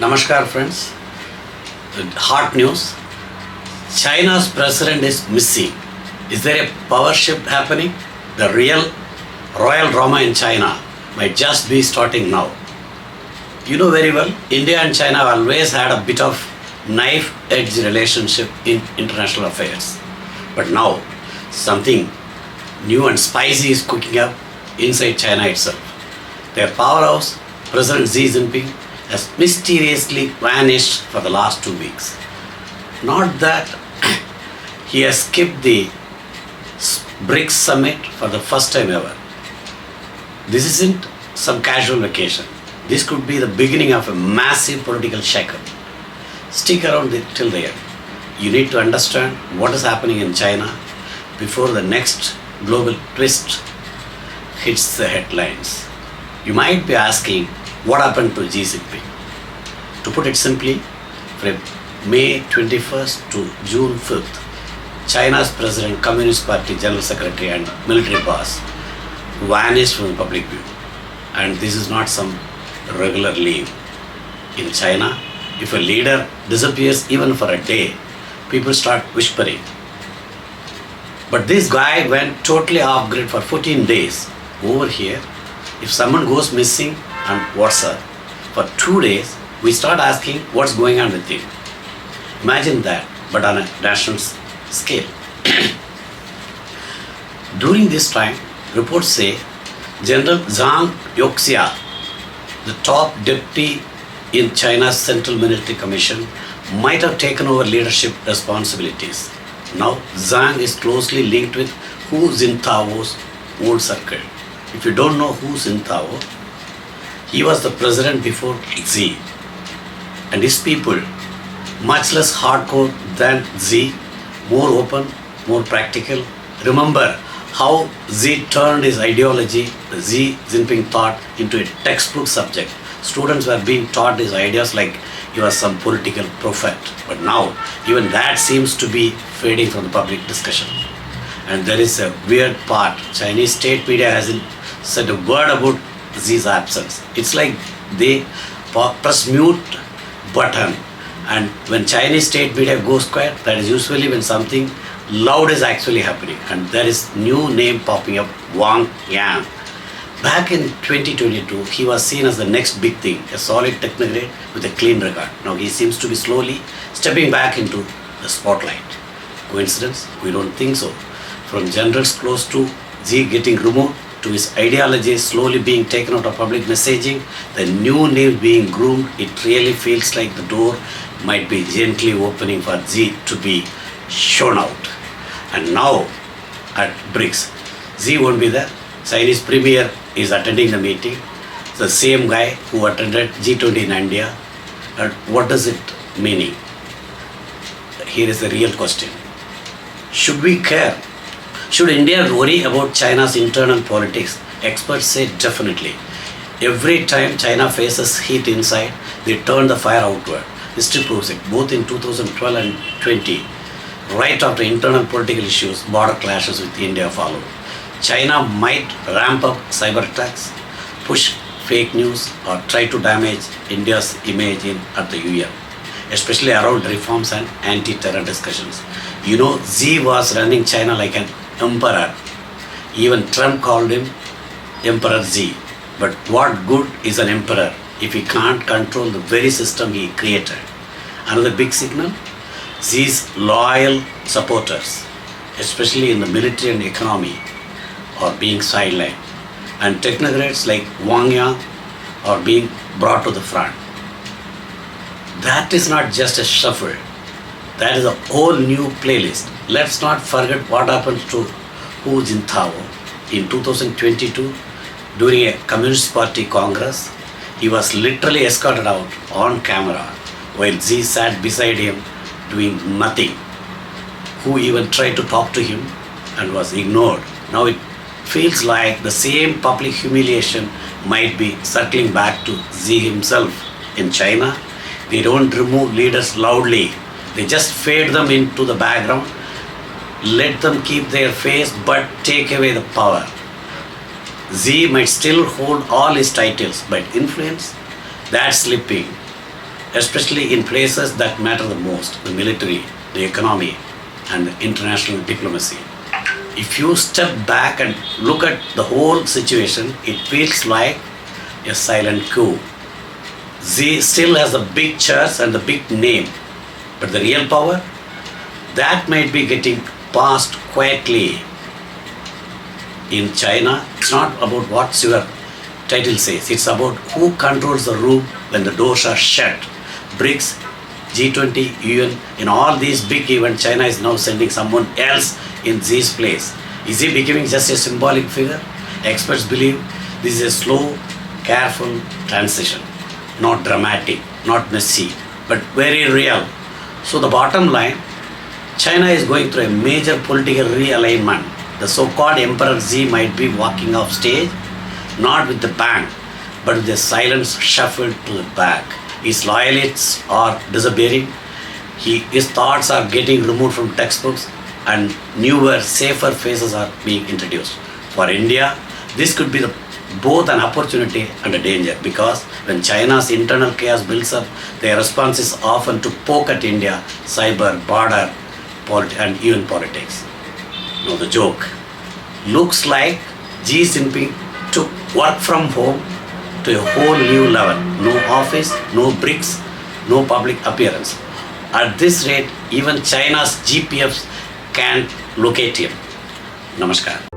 Namaskar friends. Hot news. China's president is missing. Is there a power shift happening? The real royal drama in China might just be starting now. You know very well, India and China have always had a bit of knife-edge relationship in international affairs. But now, something new and spicy is cooking up inside China itself. Their powerhouse, President Xi Jinping, has mysteriously vanished for the last 2 weeks. Not that he has skipped the BRICS summit for the first time ever. This isn't some casual vacation. This could be the beginning of a massive political shakeup. Stick around till the end. You need to understand what is happening in China before the next global twist hits the headlines. You might be asking, what happened to Xi Jinping? To put it simply, from May 21st to June 5th, China's President, Communist Party General Secretary and military boss vanished from public view. And this is not some regular leave. In China, if a leader disappears even for a day, people start whispering. But this guy went totally off grid for 14 days. Over here, if someone goes missing and what's up, for 2 days, we start asking what's going on with him. Imagine that, but on a national scale. During this time, reports say General Zhang Youxia, the top deputy in China's Central Military Commission, might have taken over leadership responsibilities. Now, Zhang is closely linked with Hu Jintao's old circle. If you don't know Hu Jintao, he was the president before Xi. And his people, much less hardcore than Xi, more open, more practical. Remember how Xi turned his ideology, the Xi Jinping thought, into a textbook subject. Students were being taught his ideas like he was some political prophet. But now, even that seems to be fading from the public discussion. And there is a weird part. Chinese state media hasn't said a word about Xi's absence. It's like they press mute button, and when Chinese state media goes quiet, that is usually when something loud is actually happening. And there is new name popping up, Wang Yang. Back in 2022, he was seen as the next big thing, a solid technocrat with a clean record. Now he seems to be slowly stepping back into the spotlight. Coincidence? We don't think so. From generals close to Xi getting removed, to his ideologies slowly being taken out of public messaging, the new name being groomed, it really feels like the door might be gently opening for Xi to be shown out. And now at BRICS, Xi won't be there. Chinese premier is attending the meeting. The same guy who attended G20 in India. And what does it mean? Here is the real question. Should we care? Should India worry about China's internal politics? Experts say definitely. Every time China faces heat inside, they turn the fire outward. History proves it. Both in 2012 and 20, right after internal political issues, border clashes with India followed. China might ramp up cyber attacks, push fake news, or try to damage India's image at the UN, especially around reforms and anti-terror discussions. You know, Xi was running China like an emperor. Even Trump called him Emperor Xi. But what good is an emperor if he can't control the very system he created? Another big signal, Xi's loyal supporters, especially in the military and economy, are being sidelined. And technocrats like Wang Yang are being brought to the front. That is not just a shuffle. That is a whole new playlist. Let's not forget what happened to Hu Jintao in 2022 during a Communist Party Congress. He was literally escorted out on camera while Xi sat beside him doing nothing. Hu even tried to talk to him and was ignored. Now it feels like the same public humiliation might be circling back to Xi himself. In China, they don't remove leaders loudly. They just fade them into the background, let them keep their face but take away the power. Xi might still hold all his titles, but influence, that's slipping. especially in places that matter the most, the military, the economy, and the international diplomacy. If you step back and look at the whole situation, it feels like a silent coup. Xi still has the big church and the big name, but the real power, that might be getting passed quietly. In China, it's not about what your title says, it's about who controls the room when the doors are shut. BRICS, G20, UN, in all these big events, China is now sending someone else in Xi's place. Is he becoming just a symbolic figure? Experts believe this is a slow, careful transition. Not dramatic, not messy, but very real. So the bottom line, China is going through a major political realignment. The so-called Emperor Xi might be walking off stage, not with the bang, but with a silence shuffled to the back. His loyalists are disappearing. His thoughts are getting removed from textbooks, and newer, safer faces are being introduced. For India, this could be both an opportunity and a danger, because when China's internal chaos builds up, their response is often to poke at India, cyber, border, and even politics. Now the joke. Looks like Xi Jinping took work from home to a whole new level. No office, no BRICS, no public appearance. At this rate, even China's GPFs can't locate him. Namaskar.